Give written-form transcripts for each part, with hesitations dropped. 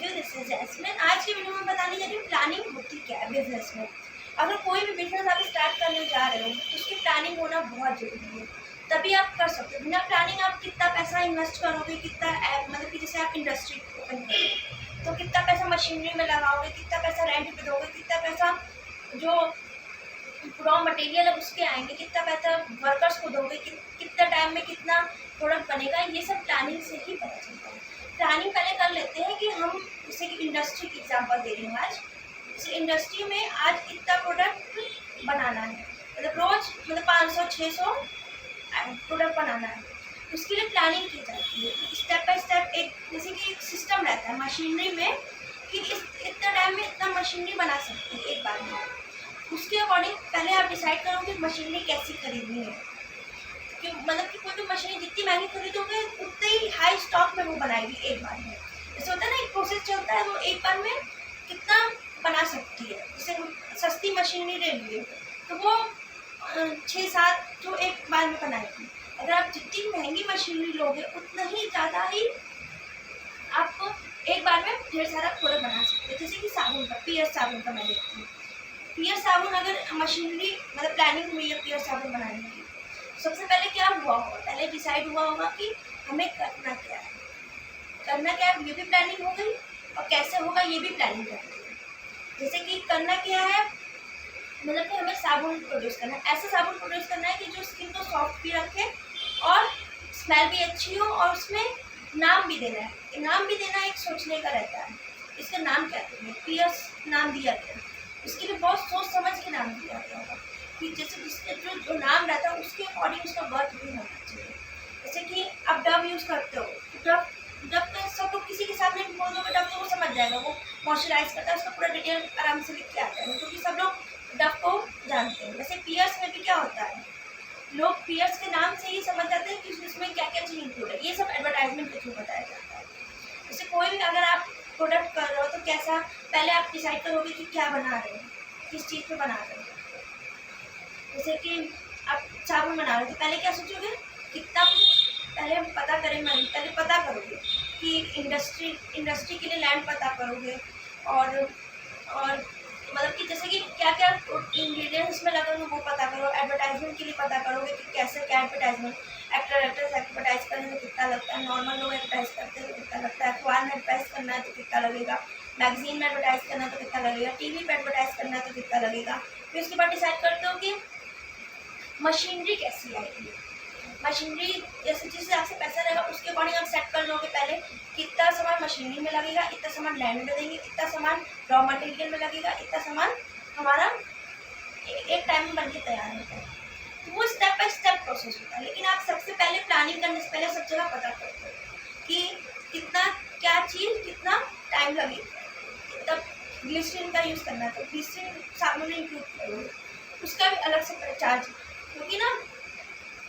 Of you, this is Jasmine. आज की video में बताने जा रही हूँ प्लानिंग होती क्या है बिजनेस में। अगर कोई भी बिजनेस आप स्टार्ट करने जा रहे हो तो उसकी प्लानिंग होना बहुत जरूरी है, तभी आप कर सकते हो। बिना प्लानिंग आप कितना पैसा इन्वेस्ट करोगे, कितना मतलब कि जैसे आप इंडस्ट्री ओपन करोगे तो कितना पैसा मशीनरी में लगाओगे, कितना पैसा रेंट पे दोगे, कितना पैसा जो रॉ मटेरियल है उसके आएंगे, कितना पैसा वर्कर्स को दोगे, कितना टाइम में कितना प्रोडक्ट बनेगा, ये सब प्लानिंग से ही पता चलता है। प्लानिंग पहले कर लेते हैं कि हम जैसे कि इंडस्ट्री की एग्जांपल दे रही हूँ आज। जैसे इंडस्ट्री में आज इतना प्रोडक्ट बनाना है, मतलब रोज मतलब 500-600 प्रोडक्ट बनाना है, उसके लिए प्लानिंग की जाती है। स्टेप बाय स्टेप एक जैसे कि एक सिस्टम रहता है मशीनरी में कि इस इतना टाइम में इतना मशीनरी बना सकते हैं एक बार में। उसके अकॉर्डिंग पहले आप डिसाइड करो कि मशीनरी कैसी खरीदनी है, कि मतलब कि कोई भी मशीनरी जितनी महंगी खरीदोगे उतने ही हाई स्टॉक में वो बनाएगी एक बार में। जैसे होता है ना एक प्रोसेस चलता है, वो एक बार में कितना बना सकती है। जैसे सस्ती मशीनरी ले लिए तो वो 6-7 जो एक बार में बनाएगी। अगर आप जितनी महंगी मशीनरी लोगे उतना ही ज़्यादा ही आपको एक बार में ढेर सारा प्रोडक्ट बना सकते हैं। जैसे कि साबुन का, पियर साबुन का मैं देखती हूँ। पियर साबुन अगर मशीनरी मतलब प्लानिंग हुई है पियर साबुन बनाने की, सबसे पहले क्या हुआ होगा, पहले डिसाइड हुआ होगा कि हमें करना क्या है। करना क्या है ये भी प्लानिंग हो गई, और कैसे होगा ये भी प्लानिंग कर दी। जैसे कि करना क्या है, मतलब कि हमें साबुन प्रोड्यूस करना है, ऐसा साबुन प्रोड्यूस करना है कि जो स्किन को सॉफ्ट भी रखे और स्मेल भी अच्छी हो, और उसमें नाम भी देना है। नाम भी देना एक सोचने का रहता है, इसका नाम क्या देंगे, पियर्स नाम दिया गया, इसके लिए बहुत सोच समझ के नाम दिया गया होगा कि जैसे जिसके जो नाम रहता है उसके अकॉर्डिंग उसका वर्क भी होना चाहिए। जैसे कि आप डव यूज़ करते हो, डव का सब लोग किसी के सामने भी बोल दोगे डव तो वो समझ जाएगा, वो मॉइस्चराइज करता है, उसका पूरा डिटेल आराम से लिख के आता है क्योंकि सब लोग डव को जानते हैं। वैसे पियर्स में भी क्या होता है, लोग पियर्स के नाम से ही समझ जाते हैं कि उसमें क्या क्या चीज़ इंक्लूड है। ये सब एडवर्टाइजमेंट के थ्रू बताया जाता है। जैसे कोई भी अगर आप प्रोडक्ट कर रहे हो तो कैसा, पहले आप डिसाइड करोगे कि क्या बना रहे हो, किस चीज़ पे बना रहे हो। जैसे कि आप साबुन बना रहे हो तो पहले क्या सोचोगे, कितना पहले पता करें, पहले पता करोगे कि इंडस्ट्री के लिए लैंड पता करोगे, और मतलब कि जैसे कि क्या क्या इंग्रेडिएंट्स में लगेंगे वो पता करो। एडवर्टाइजमेंट के लिए पता करोगे कि कैसे क्या एडवर्टाइजमेंट, एक्टर्स एडवर्टाइज करने में कितना लगता है, नॉर्मल लोग एडवर्टाइज करते हैं तो कितना लगता है, अखबार में एडवर्टाइज करना है तो कितना लगेगा, मैगजीन में एडवर्टाइज करना है तो कितना लगेगा, टीवी पे एडवर्टाइज करना है तो कितना लगेगा। फिर उसके बाद डिसाइड करते हो कि मशीनरी कैसी आएगी। मशीनरी जैसे जिस हिसाब से पैसा लगेगा उसके अकॉर्डिंग आप सेट कर लोगे पहले कितना सामान मशीनरी में लगेगा, इतना सामान लैंड में देंगे, इतना सामान रॉ मटेरियल में लगेगा, इतना सामान हमारा एक टाइम में बनके तैयार होता है। तो वो स्टेप बाय स्टेप प्रोसेस होता है। लेकिन आप सबसे पहले प्लानिंग करने से पहले सब जगह पता करते हो कि कितना क्या चीज़ कितना टाइम लगेगा। तब ग्लिसरीन का यूज़ करना है तो ग्लिसरीन साबुन में इंक्लूड करोगे, उसका भी अलग से चार्ज, क्योंकि ना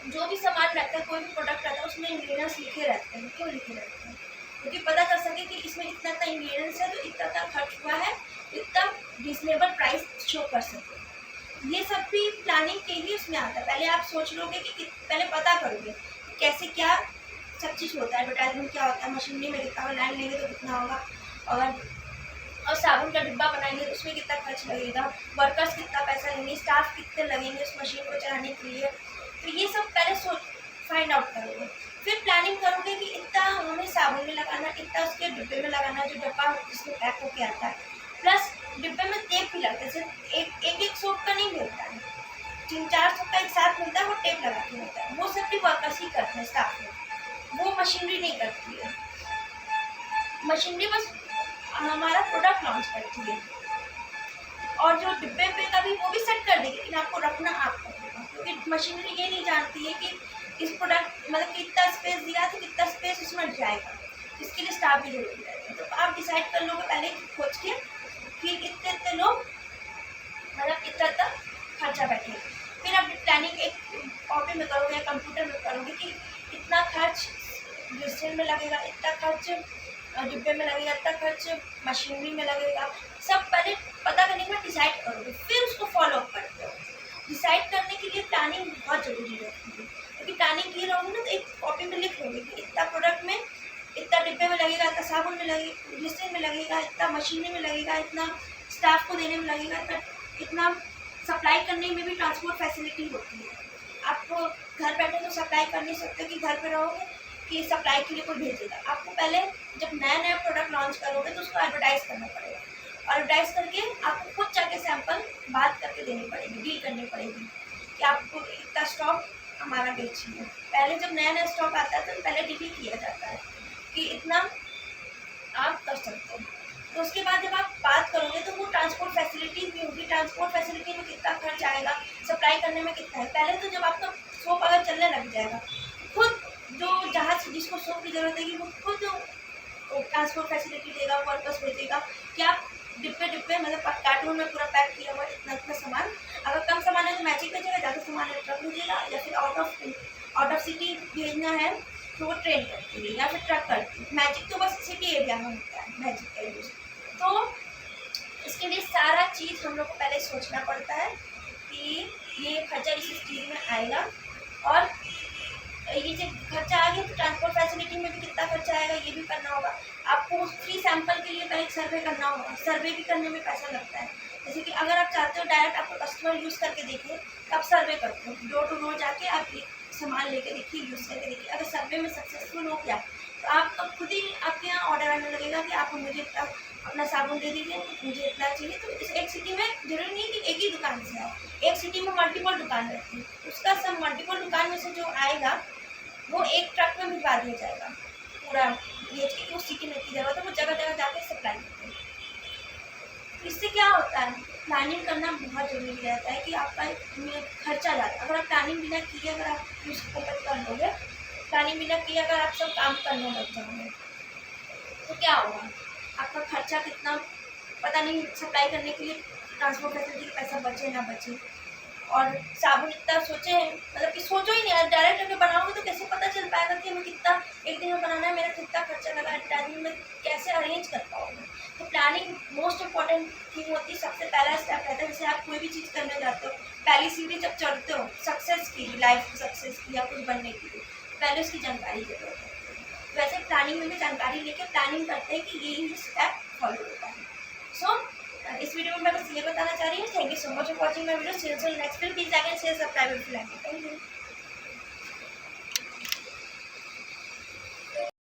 जो भी सामान रहता है, कोई भी प्रोडक्ट रहता है उसमें इंग्रेडिएंट्स लिखे रहते हैं। क्यों लिखे रहते हैं, क्योंकि पता कर सके कि इसमें इतना इतना इंग्रेडिएंट्स है तो इतना खर्च हुआ है, इतना रिजनेबल प्राइस शो कर सके। ये सब भी प्लानिंग के ही उसमें आता है। पहले आप सोच लोगे कि पहले पता करोगे कैसे क्या सब चीज़ होता है, एडवर्टाइजमेंट क्या होता है, मशीनरी में कितना होगा, लैंड लेंगे तो कितना होगा, और साबुन का डिब्बा बनाएंगे तो उसमें कितना खर्च लगेगा, वर्कर्स कितना पैसा लेंगे, स्टाफ कितने लगेंगे उस मशीन को चलाने के लिए। तो ये सब पहले फाइंड आउट करोगे, फिर प्लानिंग करोगे कि इतना हमें साबुन में लगाना, इतना उसके डिब्बे में लगाना, जो डब्बा जिसमें पैक होके आता है, प्लस डिब्बे में टेप भी लगता है। सिर्फ एक सोप का नहीं मिलता है, 3-4 सोप का एक साथ मिलता है, वो टेप लगा के मिलता है। वो सब भी वर्कर्स ही करते हैं, स्टाफ में, वो मशीनरी नहीं करती है। मशीनरी बस हमारा प्रोडक्ट लॉन्च करती है, और जो डिब्बे पे का भी वो भी सेट कर देगी, लेकिन आपको रखना आपको होगा, क्योंकि मशीनरी ये नहीं जानती है कि इस प्रोडक्ट मतलब कितना स्पेस दिया तो कितना स्पेस उसमें जाएगा, इसके लिए स्टाफ भी जरूरी है। तो आप डिसाइड कर लोगे पहले खोज के कि इतने इतने लोग मतलब इतना इतना खर्चा बैठेगा। फिर आप प्लानिंग एक कॉपी में करोगे या कंप्यूटर में करोगे कि इतना खर्च ग्लिसरीन में लगेगा, इतना खर्च डिब्बे में लगेगा, इतना खर्च मशीनरी में लगेगा। सब पहले पता करने के बाद डिसाइड करोगे, फिर उसको फॉलो अप करते हो। डिसाइड करने के लिए प्लानिंग बहुत ज़रूरी रहती है, क्योंकि प्लानिंग की रहोगे ना तो एक कॉपी में लिख लोगे कि इतना प्रोडक्ट में इतना डिब्बे में लगेगा, इतना साबुन साबुन में लगे, ग्लिसरीन में लगेगा, इतना मशीनें में लगेगा, इतना स्टाफ को देने में लगेगा, इतना सप्लाई करने में भी ट्रांसपोर्ट फैसिलिटी होती है। आप घर बैठे तो सप्लाई कर नहीं सकते कि घर पे रहोगे कि सप्लाई के लिए कोई भेजेगा। आपको पहले जब नया नया प्रोडक्ट लॉन्च करोगे तो उसको एडवर्टाइज करना पड़ेगा, और एडवर्टाइज करके आपको खुद जाके सैंपल बात करके देनी पड़ेगी, डील करनी पड़ेगी कि आपको इतना स्टॉक हमारा बेचिए। पहले जब नया नया स्टॉक आता है तो पहले डील किया जाता है कि इतना आप कर सकते हो। तो उसके बाद जब आप बात करोगे तो वो ट्रांसपोर्ट फैसिलिटीज भी होगी, ट्रांसपोर्ट फैसिलिटी में कितना खर्च आएगा, सप्लाई करने में कितना है। पहले तो जब आपका सोप अगर चलने लग जाएगा, खुद जो जहाँ जिसको सोप की जरूरत है वो खुद ट्रांसपोर्ट फैसिलिटी देगा, वर्कर्स भेजेगा कि आप डिब्बे डिब्बे मतलब कार्टून में पूरा पैक किया हुआ इतना इतना सामान। अगर कम सामान है तो मैजिक भेजेगा, ज़्यादा सामान है ट्रक भेजेगा, या फिर आउट ऑफ सिटी भेजना है तो वो ट्रेन करती है या फिर ट्रक करती है। मैजिक तो बस सिटी एरिया में होता है मैजिक का यूज़। तो इसके लिए सारा चीज़ हम लोग को पहले सोचना पड़ता है कि ये खर्चा इस चीज़ में आएगा, और ये जब खर्चा आ गया तो ट्रांसपोर्ट फैसिलिटी में भी कितना खर्चा आएगा ये भी करना होगा। आपको फ्री सैंपल के लिए पहले एक सर्वे करना होगा, सर्वे भी करने में पैसा लगता है। जैसे कि अगर आप चाहते हो डायरेक्ट आपको कस्टमर यूज़ करके देखे तो आप सर्वे करते हो, डोर टू डोर जाके आप सामान लेके देखिए, यूज़ करके देखिए। अगर सर्वे में सक्सेसफुल हो गया तो आप खुद ही आपके यहाँ ऑर्डर आने लगेगा कि आप मुझे अपना साबुन दे दीजिए, मुझे इतना चाहिए। तो इस एक सिटी में जरूरी नहीं है कि एक ही दुकान से आए, एक सिटी में मल्टीपल दुकान रहती है, उसका सब मल्टीपल दुकान में से जो आएगा वो एक ट्रक में भिजवा दिया जाएगा पूरा बेच के, उस सिटी में की जरूरत है वो जगह जगह जाके सप्लाई करते हैं। इससे क्या होता है, प्लानिंग करना बहुत जरूरी रहता है कि आपका खर्चा ज़्यादा। अगर आप प्लानिंग बिना किए अगर आप उसको कर लोगे, प्लानिंग बिना किए अगर आप सब काम करने लग जाओगे तो क्या होगा, आपका खर्चा कितना पता नहीं, सप्लाई करने के लिए ट्रांसपोर्ट फैसिलिटी का पैसा बचे ना बचे। और साबुन इतना सोचे मतलब कि सोचो ही नहीं, डायरेक्ट अगर बनाओगे तो कैसे पता चल पाएगा कि हमें कितना एक दिन में बनाना है, मेरा कितना खर्चा लगा, एडवर्टाइजमेंट में कैसे अरेंज कर पाओगे। तो प्लानिंग मोस्ट इम्पॉर्टेंट थिंग होती है, सबसे पहला स्टेप रहता है। जैसे आप कोई भी चीज़ करने जाते हो, पहली सीढ़ी जब चढ़ते हो सक्सेस की, लाइफ सक्सेस की या कुछ बनने के लिए, पहले उसकी जानकारी जरूरत है। वैसे प्लानिंग में भी जानकारी लेके प्लानिंग करते हैं कि ये स्टेप फॉलो होता है। सो इस वीडियो में मैं बस ये बताना चाह रही हूँ। Thank you so much for watching my video. See you in next video. Please like and share, subscribe if you like it. Thank you.